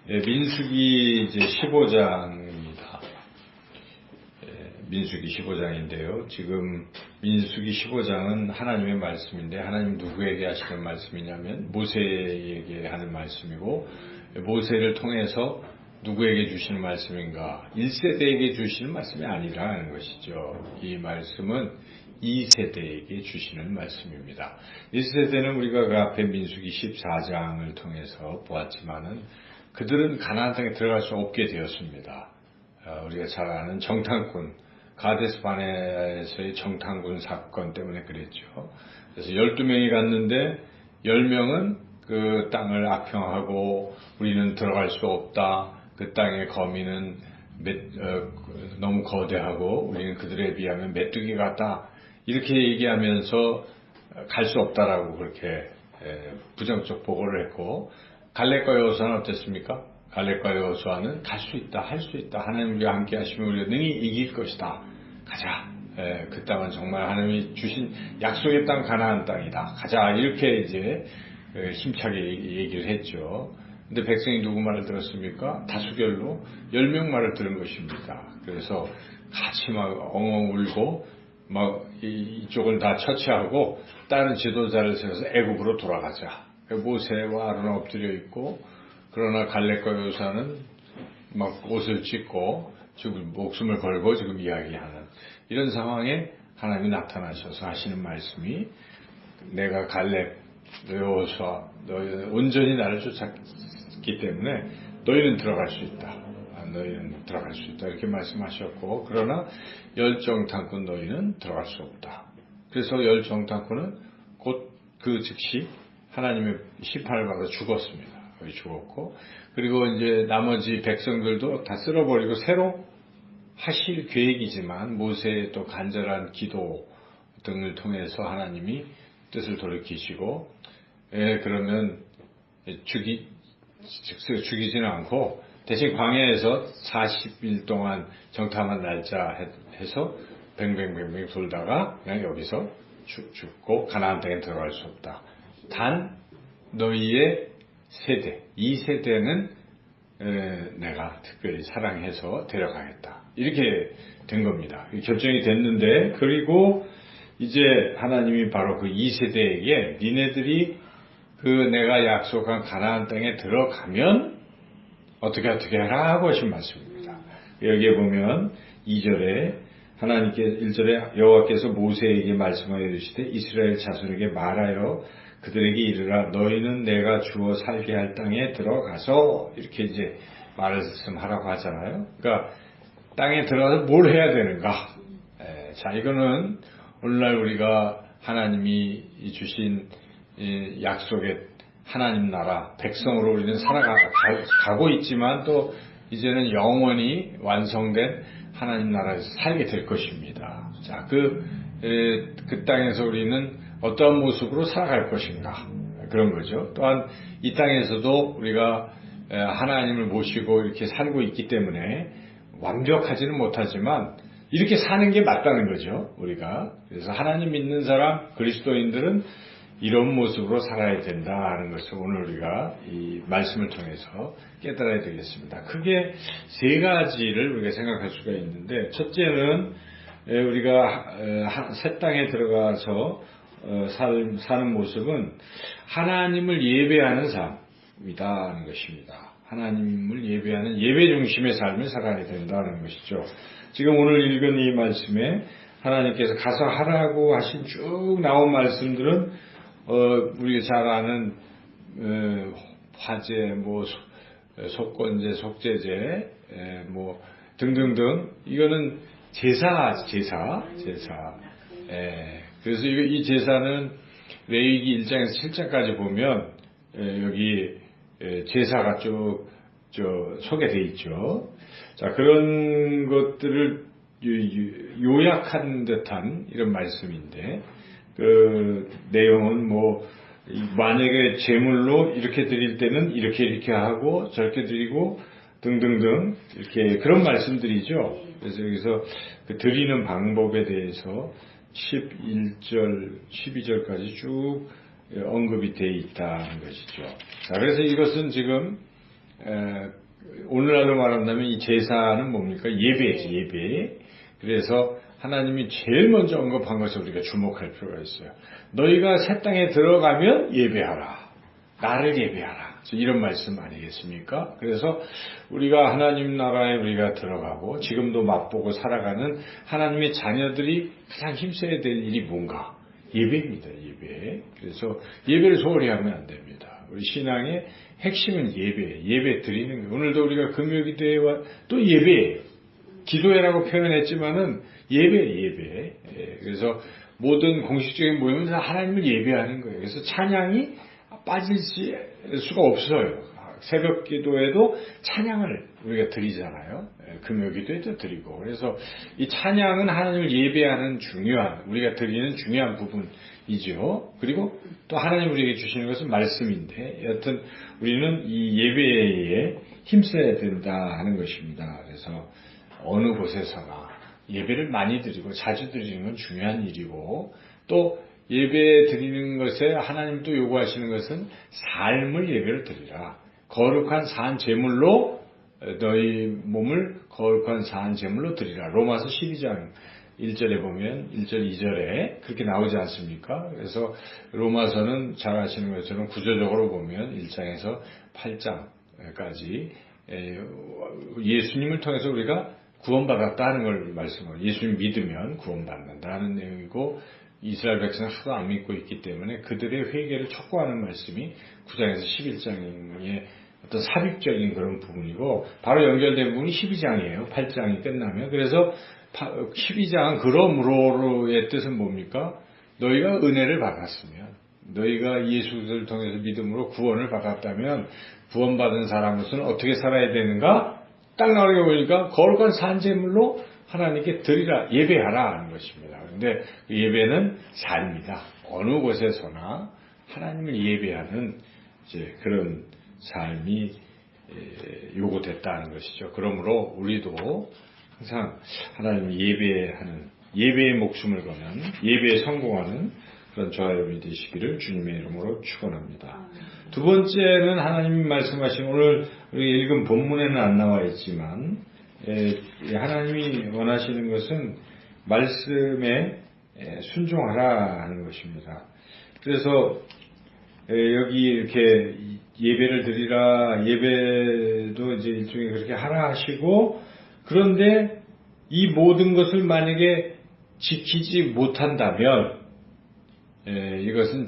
민수기 이제 15장입니다. 민수기 15장인데요. 지금 민수기 15장은 하나님의 말씀인데, 하나님 누구에게 하시는 말씀이냐면 모세에게 하는 말씀이고, 모세를 통해서 누구에게 주시는 말씀인가? 1세대에게 주시는 말씀이 아니라는 것이죠. 이 말씀은 2세대에게 주시는 말씀입니다. 1세대는 우리가 그 앞에 민수기 14장을 통해서 보았지만은 그들은 가나안 땅에 들어갈 수 없게 되었습니다. 우리가 잘 아는 정탐꾼, 가데스 바네아에서의 정탐꾼 사건 때문에 그랬죠. 그래서 12명이 갔는데 10명은 그 땅을 악평하고 우리는 들어갈 수 없다. 그 땅의 거민은 너무 거대하고 우리는 그들에 비하면 메뚜기 같다. 이렇게 얘기하면서 갈 수 없다라고 그렇게 부정적 보고를 했고, 갈렙과 여호수아는 어땠습니까? 갈렙과 여호수아는 갈 수 있다, 할 수 있다. 하나님 우리와 함께 하시면 우리가 능히 이길 것이다. 가자. 그 땅은 정말 하나님이 주신 약속의 땅 가나안 땅이다. 가자. 이렇게 이제 힘차게 얘기를 했죠. 근데 백성이 누구 말을 들었습니까? 다수결로 10명 말을 들은 것입니다. 그래서 같이 막 엉엉 울고 막 이쪽을 다 처치하고 다른 지도자를 세워서 애굽으로 돌아가자. 모세와 아론은 엎드려 있고, 그러나 갈렙과 여호수아는 막 옷을 찢고 지금 목숨을 걸고 지금 이야기하는 이런 상황에 하나님이 나타나셔서 하시는 말씀이, 내가 갈렙, 여호수아 너희는 온전히 나를 쫓았기 때문에 너희는 들어갈 수 있다. 너희는 들어갈 수 있다. 이렇게 말씀하셨고, 그러나 열정탐꾼 너희는 들어갈 수 없다. 그래서 열정탐꾼은 곧 그 즉시 하나님의 심판을 받아 죽었습니다. 거의 죽었고, 그리고 이제 나머지 백성들도 다 쓸어버리고 새로 하실 계획이지만 모세의 또 간절한 기도 등을 통해서 하나님이 뜻을 돌이키시고, 그러면 죽이지는 않고 대신 광야에서 40일 동안 정탐한 날짜 해서 뱅뱅뱅뱅 돌다가 그냥 여기서 죽고 가나안 땅에 들어갈 수 없다. 단 너희의 세대, 2세대는 내가 특별히 사랑해서 데려가겠다. 이렇게 된 겁니다. 결정이 됐는데, 그리고 이제 하나님이 바로 그 2세대에게 니네들이 그 내가 약속한 가나안 땅에 들어가면 어떻게 해라 하고 하신 말씀입니다. 여기에 보면 2절에 하나님께 1절에 여호와께서 모세에게 말씀하여 이르시되 이스라엘 자손에게 말하여 그들에게 이르라 너희는 내가 주어 살게 할 땅에 들어가서, 이렇게 이제 말씀하라고 하잖아요. 그러니까 땅에 들어가서 뭘 해야 되는가? 자, 이거는 오늘날 우리가 하나님이 주신 약속의 하나님 나라 백성으로 우리는 살아가고 있지만, 또 이제는 영원히 완성된 하나님 나라에서 살게 될 것입니다. 자, 그 땅에서 우리는 어떠한 모습으로 살아갈 것인가, 그런 거죠. 또한 이 땅에서도 우리가 하나님을 모시고 이렇게 살고 있기 때문에 완벽하지는 못하지만 이렇게 사는 게 맞다는 거죠, 우리가. 그래서 하나님 믿는 사람, 그리스도인들은 이런 모습으로 살아야 된다는 것을 오늘 우리가 이 말씀을 통해서 깨달아야 되겠습니다. 크게 세 가지를 우리가 생각할 수가 있는데, 첫째는 우리가 새 땅에 들어가서 사는 모습은 하나님을 예배하는 삶이다는 것입니다. 하나님을 예배하는 예배 중심의 삶을 살아야 된다는 것이죠. 지금 오늘 읽은 이 말씀에 하나님께서 가서 하라고 하신 쭉 나온 말씀들은 우리가 잘 아는 화제, 속건제, 속죄제, 등등등, 이거는 제사. 그래서 이 제사는 레위기 1장에서 7장까지 보면 여기 제사가 쭉 소개되어 있죠. 자, 그런 것들을 요약한 듯한 이런 말씀인데, 그 내용은 만약에 제물로 이렇게 드릴 때는 이렇게 하고 저렇게 드리고 등등등, 이렇게 그런 말씀들이죠. 그래서 여기서 그 드리는 방법에 대해서 11절, 12절까지 쭉 언급이 되어 있다는 것이죠. 자, 그래서 이것은 지금 오늘날로 말한다면 이 제사는 뭡니까? 예배지, 예배. 그래서 하나님이 제일 먼저 언급한 것을 우리가 주목할 필요가 있어요. 너희가 새 땅에 들어가면 예배하라. 나를 예배하라. 이런 말씀 아니겠습니까? 그래서 우리가 하나님 나라에 우리가 들어가고 지금도 맛보고 살아가는 하나님의 자녀들이 가장 힘써야 될 일이 뭔가? 예배입니다. 예배. 그래서 예배를 소홀히 하면 안 됩니다. 우리 신앙의 핵심은 예배 드리는 거예요. 오늘도 우리가 금요기도회와 또 예배예요. 기도회라고 표현했지만은 예배. 그래서 모든 공식적인 모임은 다 하나님을 예배하는 거예요. 그래서 찬양이 빠질 수가 없어요. 새벽 기도에도 찬양을 우리가 드리잖아요. 금요기도에도 드리고. 그래서 이 찬양은 하나님을 예배하는 우리가 드리는 중요한 부분이죠. 그리고 또 하나님 우리에게 주시는 것은 말씀인데, 여하튼 우리는 이 예배에 힘써야 된다 하는 것입니다. 그래서 어느 곳에서나 예배를 많이 드리고 자주 드리는 건 중요한 일이고, 또 예배 드리는 것에 하나님도 요구하시는 것은 삶을 예배를 드리라. 거룩한 산 제물로 너희 몸을 거룩한 산 제물로 드리라. 로마서 12장 1절에 보면 1절 2절에 그렇게 나오지 않습니까? 그래서 로마서는 잘 아시는 것처럼 구조적으로 보면 1장에서 8장까지 예수님을 통해서 우리가 구원받았다는 걸 말씀하고, 예수님 믿으면 구원받는다는 내용이고, 이스라엘 백성은 하도 안 믿고 있기 때문에 그들의 회개를 촉구하는 말씀이 9장에서 11장의 어떤 삽입적인 그런 부분이고, 바로 연결된 부분이 12장이에요. 8장이 끝나면. 그래서 12장은 그러므로의 뜻은 뭡니까? 너희가 은혜를 받았으면, 너희가 예수를 통해서 믿음으로 구원을 받았다면 구원받은 사람으로서는 어떻게 살아야 되는가? 딱 나오게 보니까 거룩한 산제물로 하나님께 드리라, 예배하라 하는 것입니다. 그런데 그 예배는 삶이다. 어느 곳에서나 하나님을 예배하는 이제 그런 삶이 요구됐다는 것이죠. 그러므로 우리도 항상 하나님을 예배하는, 예배에 목숨을 거는, 예배에 성공하는 그런 저와 여러분이 되시기를 주님의 이름으로 축원합니다. 두 번째는 하나님이 말씀하신, 오늘 우리 읽은 본문에는 안 나와 있지만 하나님이 원하시는 것은 말씀에 순종하라 하는 것입니다. 그래서 여기 이렇게 예배를 드리라, 예배도 이제 일종의 그렇게 하라 하시고, 그런데 이 모든 것을 만약에 지키지 못한다면 이것은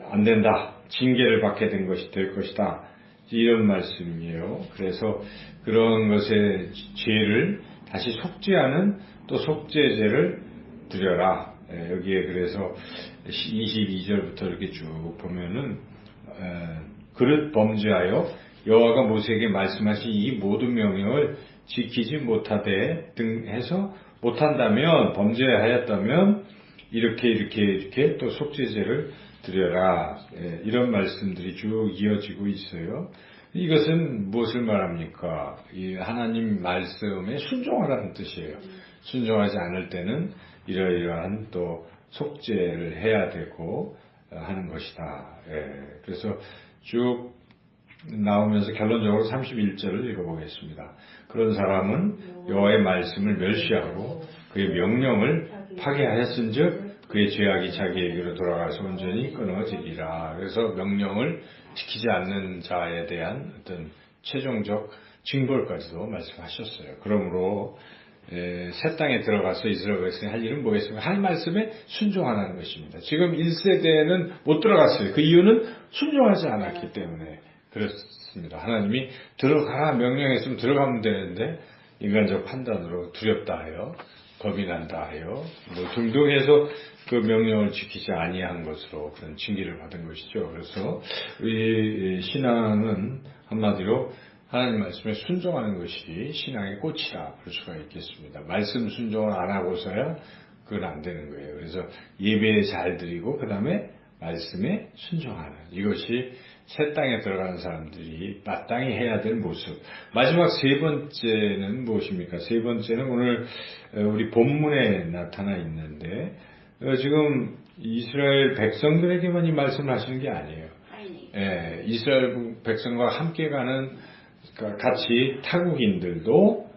안 된다. 징계를 받게 될 것이다. 이런 말씀이에요. 그래서 그런 것의 죄를 다시 속죄하는 또 속죄제를 드려라. 여기에 그래서 22절부터 이렇게 쭉 보면은 그릇 범죄하여 여호와가 모세에게 말씀하신 이 모든 명령을 지키지 못하되 등 해서 못한다면, 범죄하였다면 이렇게 또 속죄제를 드려라. 이런 말씀들이 쭉 이어지고 있어요. 이것은 무엇을 말합니까? 이 하나님 말씀에 순종하라는 뜻이에요. 순종하지 않을 때는 이러이러한 또 속죄를 해야 되고 하는 것이다. 그래서 쭉 나오면서 결론적으로 31절을 읽어보겠습니다. 그런 사람은 여호와의 말씀을 멸시하고 그의 명령을 파괴하였은즉 그의 죄악이 자기에게로 돌아가서 온전히 끊어지리라. 그래서 명령을 지키지 않는 자에 대한 어떤 최종적 징벌까지도 말씀하셨어요. 그러므로 새 땅에 들어가서 이스라엘 백성이 할 일은 뭐겠습니까? 하나님 말씀에 순종하는 것입니다. 지금 1세대는 못 들어갔어요. 그 이유는 순종하지 않았기 때문에 그렇습니다. 하나님이 들어가라 명령했으면 들어가면 되는데 인간적 판단으로 두렵다 해요. 겁이 난다 해요. 뭐 등등 해서 그 명령을 지키지 아니한 것으로 그런 징계를 받은 것이죠. 그래서 우리 신앙은 한마디로 하나님 말씀에 순종하는 것이 신앙의 꽃이라 볼 수가 있겠습니다. 말씀 순종을 안 하고서야 그건 안 되는 거예요. 그래서 예배에 잘 드리고 그 다음에 말씀에 순종하는, 이것이 새 땅에 들어가는 사람들이 마땅히 해야 될 모습. 마지막 세 번째는 무엇입니까? 세 번째는 오늘 우리 본문에 나타나 있는데 지금 이스라엘 백성들에게만 이 말씀을 하시는 게 아니에요. 이스라엘 백성과 함께 가는 같이 타국인들도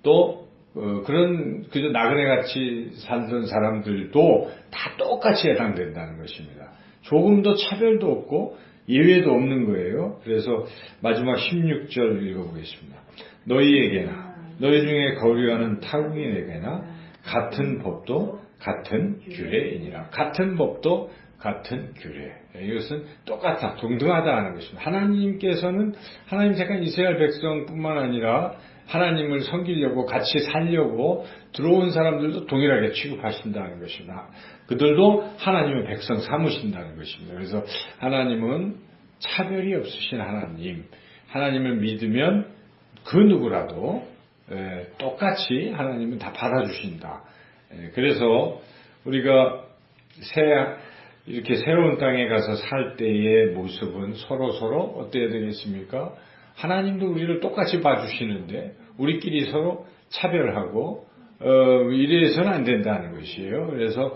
또 그저 나그네 같이 살던 사람들도 다 똑같이 해당된다는 것입니다. 조금도 차별도 없고 예외도 없는 거예요. 그래서 마지막 16절 읽어보겠습니다. 너희에게나 너희 중에 거류하는 타국인에게나 같은 법도 같은 규례이니라. 같은 법도 같은 규례. 이것은 똑같다, 동등하다 하는 것입니다. 하나님께서는 하나님 택한 이스라엘 백성뿐만 아니라 하나님을 섬기려고 같이 살려고 들어온 사람들도 동일하게 취급하신다는 것입니다. 그들도 하나님의 백성 삼으신다는 것입니다. 그래서 하나님은 차별이 없으신 하나님, 하나님을 믿으면 그 누구라도 똑같이 하나님은 다 받아주신다. 그래서 우리가 이렇게 새로운 땅에 가서 살 때의 모습은 서로 어때야 되겠습니까? 하나님도 우리를 똑같이 봐주시는데 우리끼리 서로 차별하고 이래서는 안 된다는 것이에요. 그래서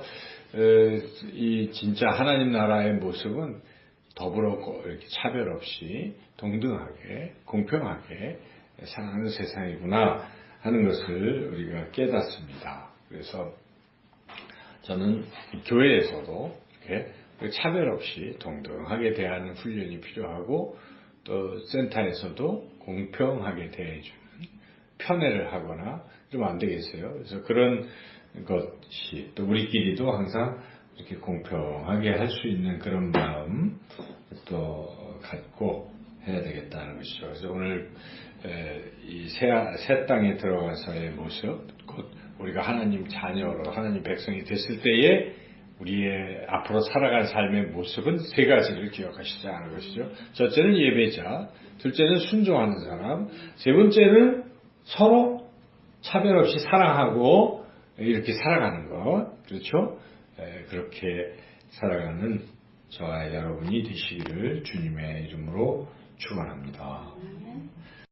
이 진짜 하나님 나라의 모습은 더불어 이렇게 차별 없이 동등하게 공평하게 사는 세상이구나 하는 것을 우리가 깨닫습니다. 그래서 저는 교회에서도 이렇게 차별 없이 동등하게 대하는 훈련이 필요하고 또 센터에서도 공평하게 대해주는 편애를 하거나 그러면 안 되겠어요. 그래서 그런 것이 또 우리끼리도 항상 이렇게 공평하게 할 수 있는 그런 마음 또 갖고 해야 되겠다는 것이죠. 그래서 오늘 이 새 땅에 들어가서의 모습, 곧 우리가 하나님 자녀로 하나님 백성이 됐을 때에 우리의 앞으로 살아갈 삶의 모습은 세 가지를 기억하시자 하는 것이죠. 첫째는 예배자, 둘째는 순종하는 사람, 세 번째는 서로 차별 없이 사랑하고 이렇게 살아가는 것. 그렇죠? 그렇게 살아가는 저와 여러분이 되시기를 주님의 이름으로 축원합니다.